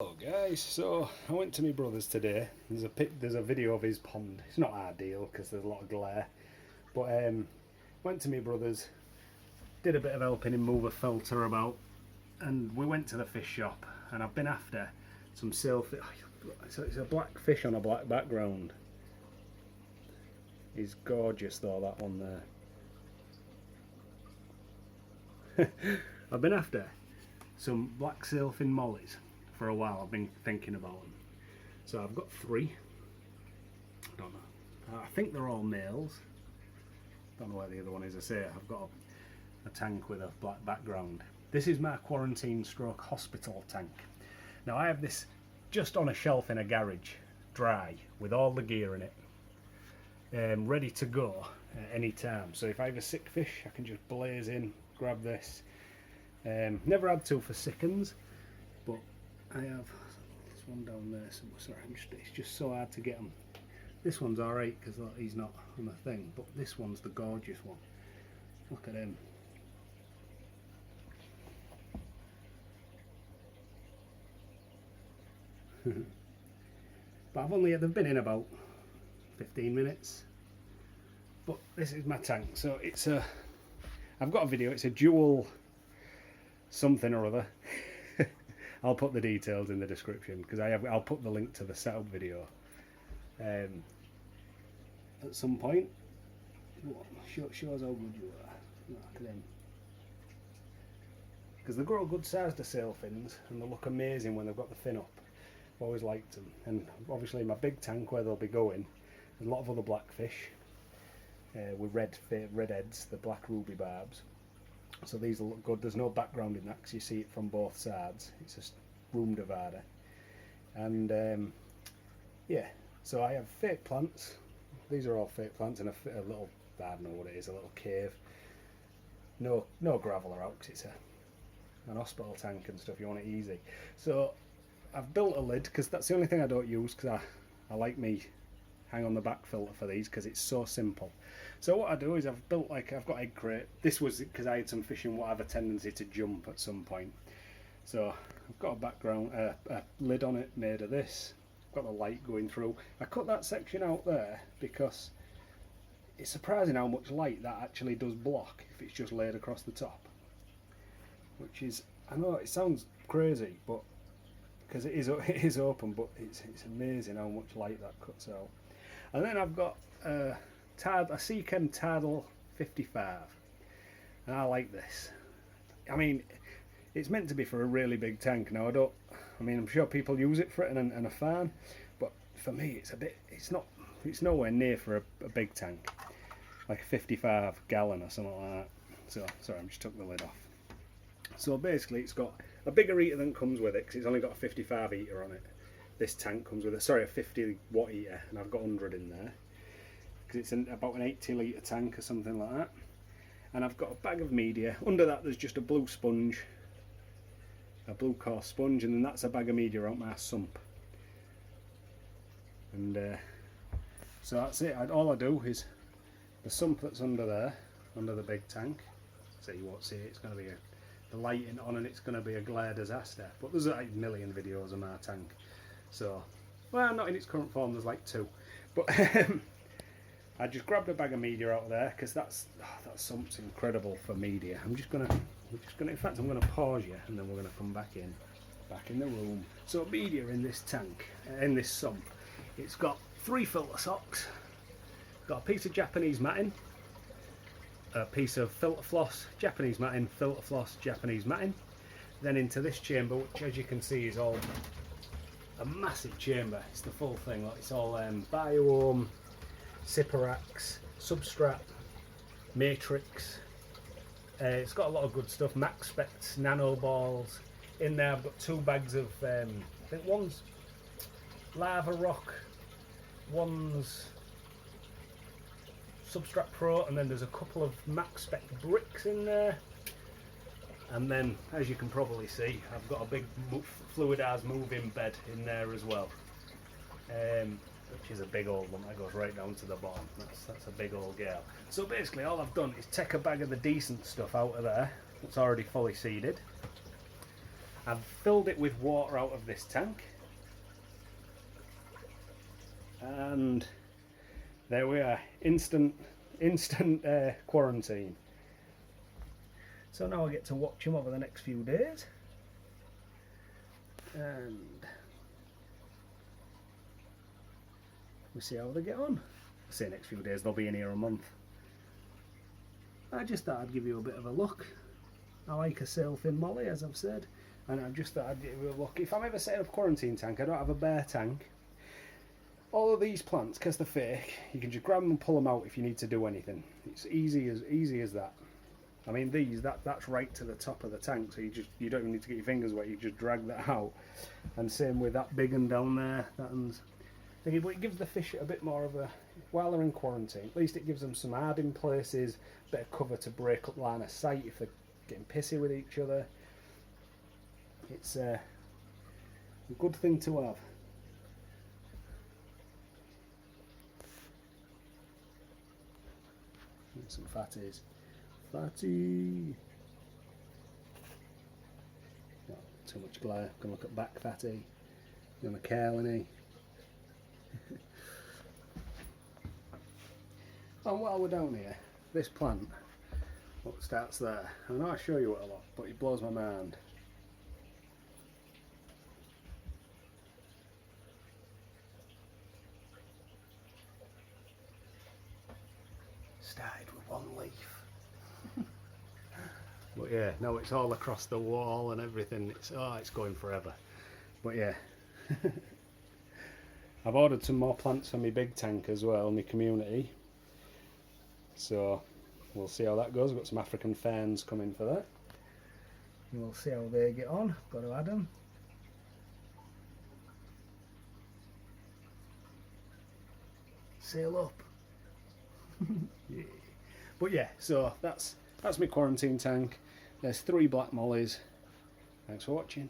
Hello guys, so I went to my brother's today. There's a video of his pond. It's not ideal because there's a lot of glare, but went to my brother's, did a bit of helping him move a filter about, and we went to the fish shop. And I've been after some sailfish. So it's a black fish on a black background. He's gorgeous though, that one there. I've been after some black sailfin mollies for a while. I've been thinking about them. So I've got three. I don't know. I think they're all males. Don't know where the other one is. I say I've got a tank with a black background. This is my quarantine stroke hospital tank. Now I have this just on a shelf in a garage, dry, with all the gear in it, ready to go at any time. So if I have a sick fish, I can just blaze in, grab this. Never had to for sickens, but I have this one down there. So sorry, it's just so hard to get them. This one's alright because he's not on the thing, but this one's the gorgeous one. Look at him. But they've been in about 15 minutes. But this is my tank. So I've got a video. It's a dual something or other. I'll put the details in the description because I'll put the link to the setup video at some point. Shows how good you are. Look at them. Because they grow good size to sailfins and they look amazing when they've got the fin up. I've always liked them. And obviously my big tank where they'll be going, there's a lot of other blackfish with red heads, the black ruby barbs. So these will look good. There's no background in that because you see it from both sides. It's just room divider. And yeah, so I have fake plants. These are all fake plants in a little, I don't know what it is, a little cave. No gravel or out because it's an hospital tank and stuff. You want it easy. So I've built a lid because that's the only thing I don't use because I like me hang on the back filter for these because it's so simple. So what I do is I've got egg crate. This was because I had some fish in what have a tendency to jump at some point. So I've got a background, a lid on it made of this. I've got the light going through. I cut that section out there because it's surprising how much light that actually does block if it's just laid across the top. Which is, I know it sounds crazy, but because it is open, but it's amazing how much light that cuts out. And then I've got a Seachem Tardal 55, and I like this. I mean, it's meant to be for a really big tank. Now I'm sure people use it for it and are fine, but for me it's nowhere near for a big tank, like a 55 gallon or something like that. So sorry, I just took the lid off. So basically it's got a bigger heater than comes with it because it's only got a 55 heater on it. This tank comes with a 50 watt heater, and I've got 100 in there because it's about an 80 litre tank or something like that. And I've got a bag of media. Under that there's just a blue sponge, a blue coarse sponge, and then that's a bag of media out my sump. And so that's it. All I do is the sump that's under there, under the big tank. So you won't see it. It's going to be the lighting on, and it's going to be a glare disaster. But there's like a million videos of my tank. So, well, not in its current form. There's like 2. But I just grabbed a bag of media out of there because that sump's incredible for media. In fact, I'm gonna pause you, and then we're gonna come back in the room. So media in this tank, in this sump, it's got 3 filter socks, got a piece of Japanese matting, a piece of filter floss, Japanese matting, filter floss, Japanese matting. Then into this chamber, which as you can see is all a massive chamber. It's the full thing. Like it's all Bioome, Cyperax, Substrat, Matrix. It's got a lot of good stuff. Max Specs, Nano Balls. In there I've got 2 bags of, I think one's Lava Rock, one's Substrat Pro, and then there's a couple of Max Spec bricks in there. And then, as you can probably see, I've got a big fluidized moving bed in there as well, which is a big old one that goes right down to the bottom. That's a big old girl. So basically all I've done is take a bag of the decent stuff out of there that's already fully seeded, I've filled it with water out of this tank, and there we are, instant quarantine. So now I get to watch them over the next few days, and we see how they get on. I say next few days, they'll be in here a month. I just thought I'd give you a bit of a look. I like a sailfin molly, as I've said, and I just thought I'd give you a look. If I'm ever setting up a quarantine tank, I don't have a bare tank. All of these plants, because they're fake, you can just grab them and pull them out if you need to do anything. It's easy as that. I mean, that's right to the top of the tank, so you don't even need to get your fingers wet. You just drag that out. And same with that big one down there. It gives the fish a bit more of a, while they're in quarantine, at least it gives them some hiding places, a bit of cover to break up line of sight if they're getting pissy with each other. It's a good thing to have. Some fatties. Fatty! Not too much glare. Gonna look at back fatty. Gonna curl in. And while we're down here, this plant, what starts there, I know I show you it a lot, but it blows my mind. Started with one leaf. But yeah, no, it's all across the wall and everything. It's going forever. But yeah. I've ordered some more plants for my big tank as well, my community. So we'll see how that goes. I've got some African ferns coming for that. And we'll see how they get on. Got to add them. Sail up. Yeah. But yeah, so that's my quarantine tank. There's 3 black mollies. Thanks for watching.